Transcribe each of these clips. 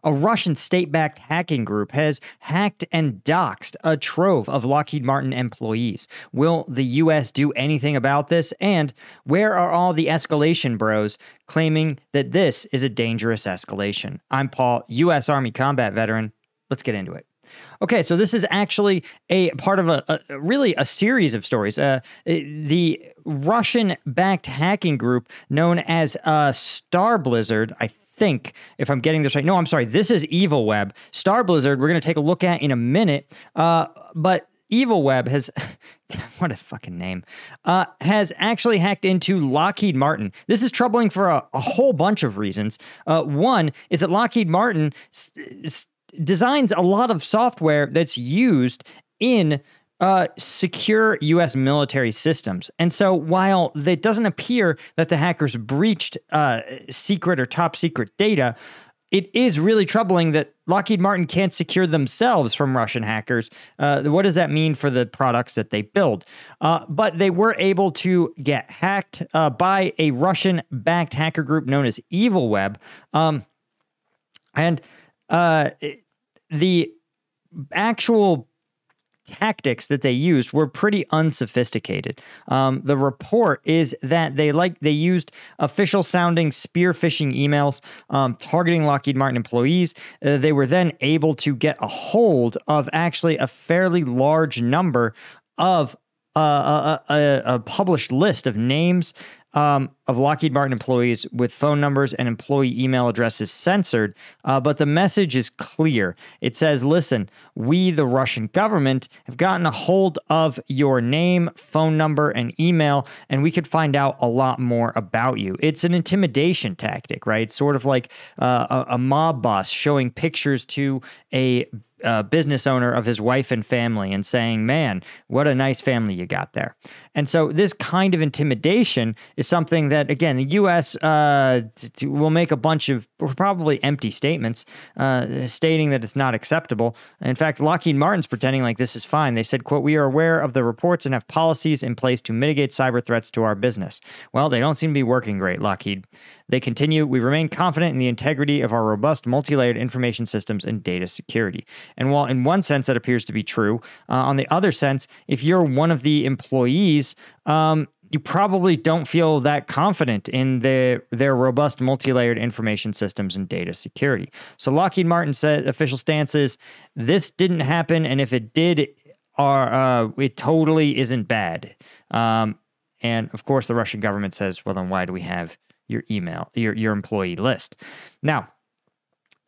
A Russian state-backed hacking group has hacked and doxed a trove of Lockheed Martin employees. Will the U.S. do anything about this? And where are all the escalation bros claiming that this is a dangerous escalation? I'm Paul, U.S. Army combat veteran. Let's get into it. Okay, so this is actually a part of a series of stories. The Russian-backed hacking group known as Star Blizzard, I think, if I'm getting this right. No, I'm sorry. This is Evil Web. Star Blizzard, we're going to take a look at in a minute. But Evil Web has, what a fucking name, has actually hacked into Lockheed Martin. This is troubling for a whole bunch of reasons. One is that Lockheed Martin designs a lot of software that's used in secure U.S. military systems. And so while it doesn't appear that the hackers breached secret or top secret data, it is really troubling that Lockheed Martin can't secure themselves from Russian hackers. What does that mean for the products that they build? But they were able to get hacked by a Russian-backed hacker group known as Evil Web. The actual tactics that they used were pretty unsophisticated. The report is that they used official sounding spear phishing emails targeting Lockheed Martin employees. They were then able to get a hold of actually a fairly large number of a published list of names of Lockheed Martin employees with phone numbers and employee email addresses censored, but the message is clear. It says, listen, we, the Russian government, have gotten a hold of your name, phone number, and email, and we could find out a lot more about you. It's an intimidation tactic, right? Sort of like a mob boss showing pictures to a business owner of his wife and family and saying, man, what a nice family you got there. And so this kind of intimidation is something that, again, the U.S. Will make a bunch of probably empty statements stating that it's not acceptable. In fact, Lockheed Martin's pretending like this is fine. They said, quote, we are aware of the reports and have policies in place to mitigate cyber threats to our business. Well, they don't seem to be working great, Lockheed. They continue, we remain confident in the integrity of our robust multi-layered information systems and data security. And while in one sense that appears to be true, on the other sense, if you're one of the employees, you probably don't feel that confident in their robust multi-layered information systems and data security. So Lockheed Martin said official stance is this didn't happen, and if it did, it totally isn't bad. And of course, the Russian government says, well, then why do we have your email, your employee list? Now,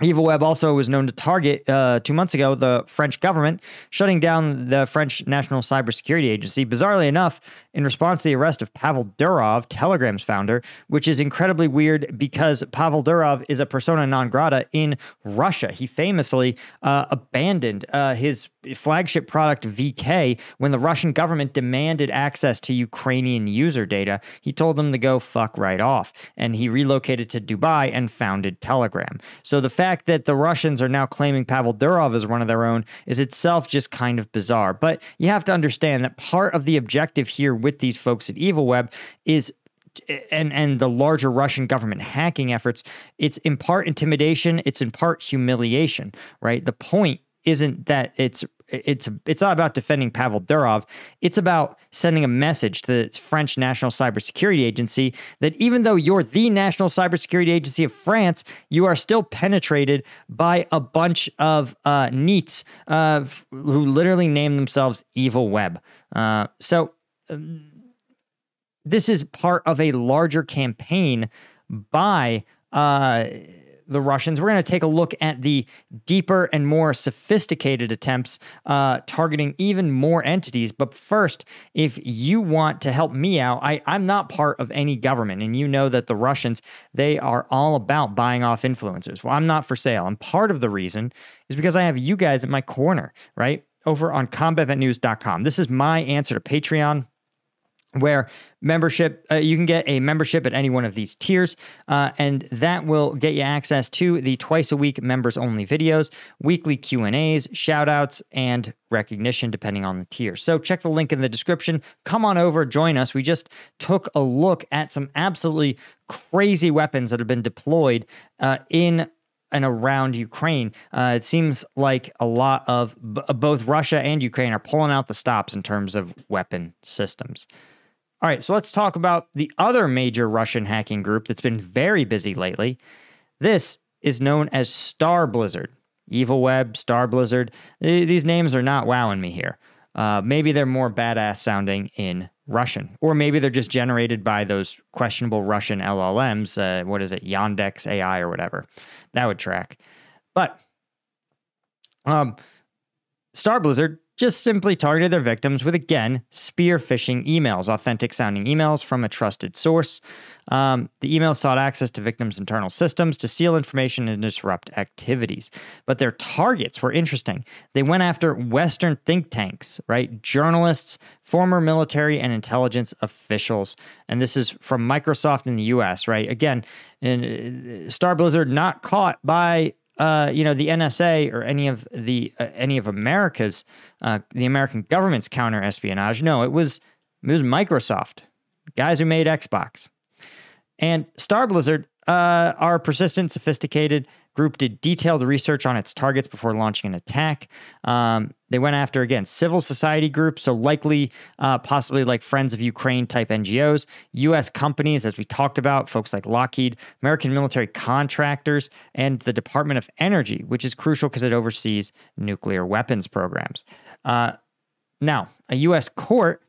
Evil Web also was known to target, 2 months ago, the French government, shutting down the French National Cybersecurity Agency, bizarrely enough, in response to the arrest of Pavel Durov, Telegram's founder, which is incredibly weird because Pavel Durov is a persona non grata in Russia. He famously abandoned his flagship product VK when the Russian government demanded access to Ukrainian user data. He told them to go fuck right off, and he relocated to Dubai and founded Telegram. So the fact that the Russians are now claiming Pavel Durov as one of their own is itself just kind of bizarre. But you have to understand that part of the objective here with these folks at Evil Web is and the larger Russian government hacking efforts, it's in part intimidation, it's in part humiliation, right? The point isn't that it's not about defending Pavel Durov. It's about sending a message to the French National Cybersecurity Agency that even though you're the National Cybersecurity Agency of France, you are still penetrated by a bunch of NEETs who literally name themselves Evil Web. This is part of a larger campaign by the Russians. We're going to take a look at the deeper and more sophisticated attempts targeting even more entities. But first, if you want to help me out, I'm not part of any government. And you know that the Russians, they are all about buying off influencers. Well, I'm not for sale. And part of the reason is because I have you guys at my corner, right? Over on combatvetnews.com. This is my answer to Patreon, where membership, you can get a membership at any one of these tiers, and that will get you access to the twice-a-week members-only videos, weekly Q&As, shout-outs, and recognition, depending on the tier. So check the link in the description. Come on over, join us. We just took a look at some absolutely crazy weapons that have been deployed in and around Ukraine. It seems like a lot of both Russia and Ukraine are pulling out the stops in terms of weapon systems. All right, so let's talk about the other major Russian hacking group that's been very busy lately. This is known as Star Blizzard. Evil Web, Star Blizzard. These names are not wowing me here. Maybe they're more badass sounding in Russian, or maybe they're just generated by those questionable Russian LLMs. What is it? Yandex AI or whatever. That would track. But Star Blizzard just simply targeted their victims with, again, spear phishing emails, authentic sounding emails from a trusted source. The emails sought access to victims' internal systems to steal information and disrupt activities. But their targets were interesting. They went after Western think tanks, right? Journalists, former military and intelligence officials. And this is from Microsoft in the US, right? Again, Star Blizzard not caught by the NSA or any of America's, the American government's counter espionage. No, it was Microsoft, guys who made Xbox. And Star Blizzard, our persistent, sophisticated group, did detailed research on its targets before launching an attack. They went after, again, civil society groups, so likely, possibly like Friends of Ukraine type NGOs, U.S. companies, as we talked about, folks like Lockheed, American military contractors, and the Department of Energy, which is crucial because it oversees nuclear weapons programs. Now, a U.S. court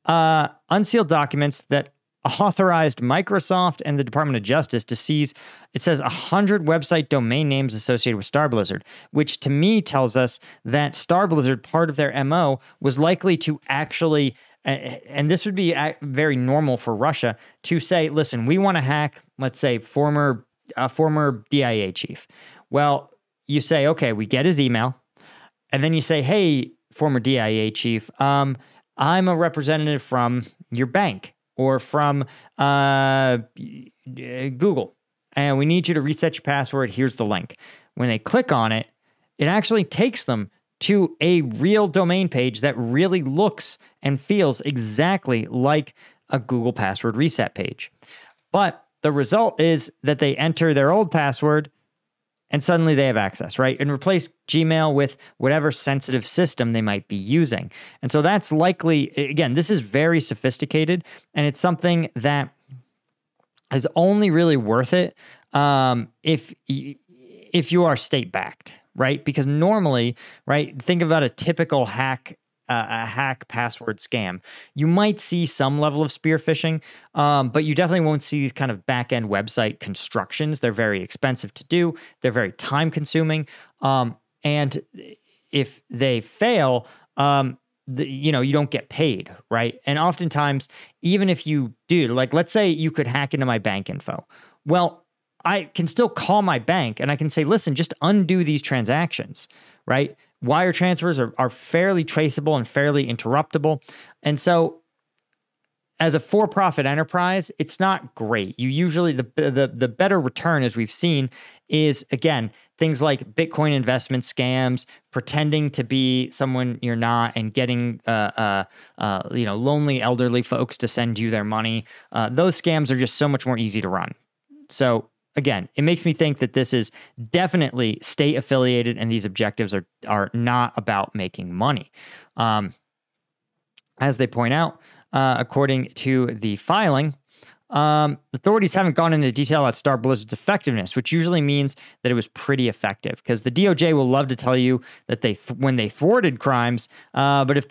unsealed documents that authorized Microsoft and the Department of Justice to seize, it says, 100 website domain names associated with Star Blizzard, which to me tells us that Star Blizzard, part of their MO, was likely to actually, and this would be very normal for Russia, to say, listen, we want to hack, let's say, former DIA chief. Well, you say, okay, we get his email, and then you say, hey, former DIA chief, I'm a representative from your bank or from Google, and we need you to reset your password. Here's the link. When they click on it, it actually takes them to a real domain page that really looks and feels exactly like a Google password reset page. But the result is that they enter their old password and suddenly they have access, right? And replace Gmail with whatever sensitive system they might be using. And so that's likely, again, this is very sophisticated, and it's something that is only really worth it if you are state-backed, right? Because normally, right, think about a typical hack password scam. You might see some level of spear phishing, but you definitely won't see these kind of back-end website constructions. They're very expensive to do. They're very time-consuming. And if they fail, you don't get paid, right? And oftentimes, even if you do, like, let's say you could hack into my bank info. Well, I can still call my bank and I can say, listen, just undo these transactions, right? Wire transfers are fairly traceable and fairly interruptible. And so as a for-profit enterprise, it's not great. You usually, the better return, as we've seen, is, again, things like Bitcoin investment scams, pretending to be someone you're not, and getting lonely elderly folks to send you their money. Those scams are just so much more easy to run. So again, it makes me think that this is definitely state affiliated, and these objectives are not about making money. As they point out, according to the filing, authorities haven't gone into detail about Star Blizzard's effectiveness, which usually means that it was pretty effective, because the DOJ will love to tell you that when they thwarted crimes, but if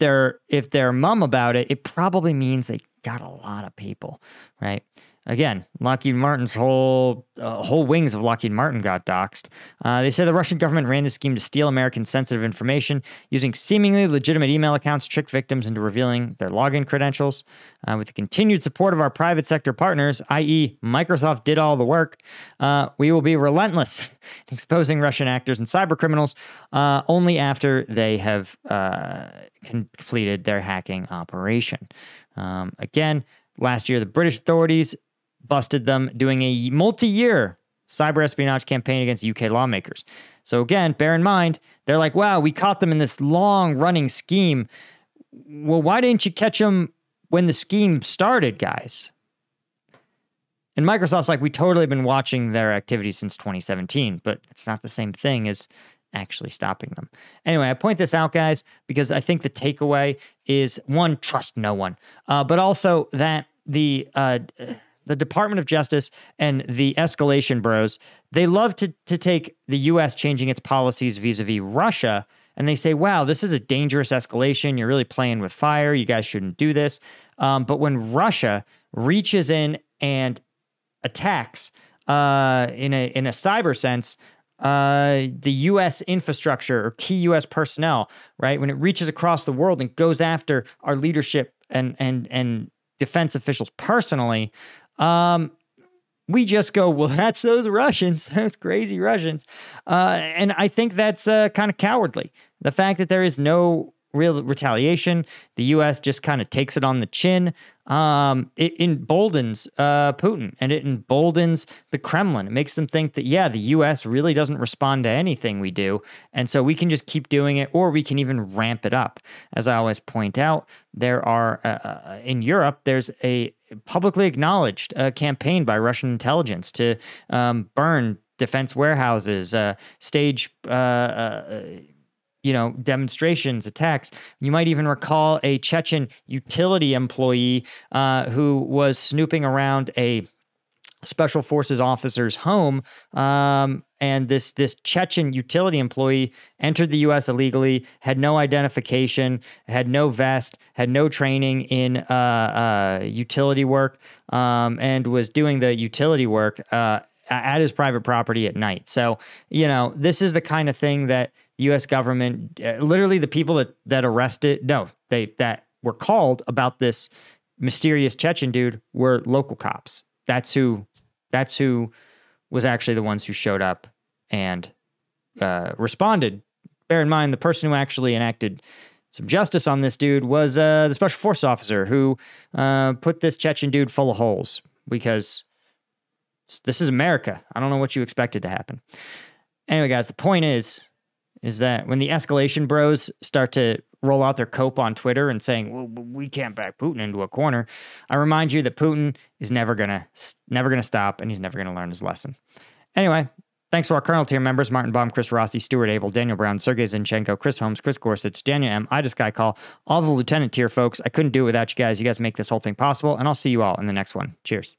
they're mum about it, it probably means they got a lot of people, right? Again, Lockheed Martin's whole wings of Lockheed Martin got doxxed. They say the Russian government ran this scheme to steal American sensitive information using seemingly legitimate email accounts to trick victims into revealing their login credentials. With the continued support of our private sector partners, i.e. Microsoft did all the work, we will be relentless in exposing Russian actors and cyber criminals only after they have completed their hacking operation. Again, last year, the British authorities busted them doing a multi-year cyber espionage campaign against UK lawmakers. So again, bear in mind, they're like, wow, we caught them in this long-running scheme. Well, why didn't you catch them when the scheme started, guys? And Microsoft's like, we totally been watching their activities since 2017, but it's not the same thing as actually stopping them. Anyway, I point this out, guys, because I think the takeaway is, one, trust no one, but also that the Department of Justice and the escalation bros, they love to take the U.S. changing its policies vis-a-vis Russia, and they say, wow, this is a dangerous escalation. You're really playing with fire. You guys shouldn't do this. But when Russia reaches in and attacks in a cyber sense, the U.S. infrastructure or key U.S. personnel, right? When it reaches across the world and goes after our leadership and defense officials personally, we just go, well, that's those Russians, those crazy Russians. And I think that's kind of cowardly. The fact that there is no real retaliation, the U.S. just kind of takes it on the chin. It emboldens Putin, and it emboldens the Kremlin. It makes them think that, yeah, the U.S. really doesn't respond to anything we do, and so we can just keep doing it, or we can even ramp it up. As I always point out, there are, in Europe, there's a publicly acknowledged campaign by Russian intelligence to burn defense warehouses, stage demonstrations, attacks. You might even recall a Chechen utility employee who was snooping around a special forces officer's home. And this Chechen utility employee entered the U.S. illegally, had no identification, had no vest, had no training in utility work, and was doing the utility work at his private property at night. So, this is the kind of thing that the U.S. government, literally the people that were called about this mysterious Chechen dude were local cops. That's who was actually the ones who showed up and responded. Bear in mind, the person who actually enacted some justice on this dude was the special forces officer who put this Chechen dude full of holes, because this is America. I don't know what you expected to happen. Anyway, guys, the point is that when the escalation bros start to roll out their cope on Twitter and saying, well, we can't back Putin into a corner, I remind you that Putin is never gonna stop, and he's never gonna learn his lesson. Anyway, thanks to our Colonel tier members: Martin Baum, Chris Rossi, Stuart Abel, Daniel Brown, Sergei Zinchenko, Chris Holmes, Chris Gorsuch, Daniel M., Ida Skycall, all the Lieutenant tier folks. I couldn't do it without you guys. You guys make this whole thing possible, and I'll see you all in the next one. Cheers.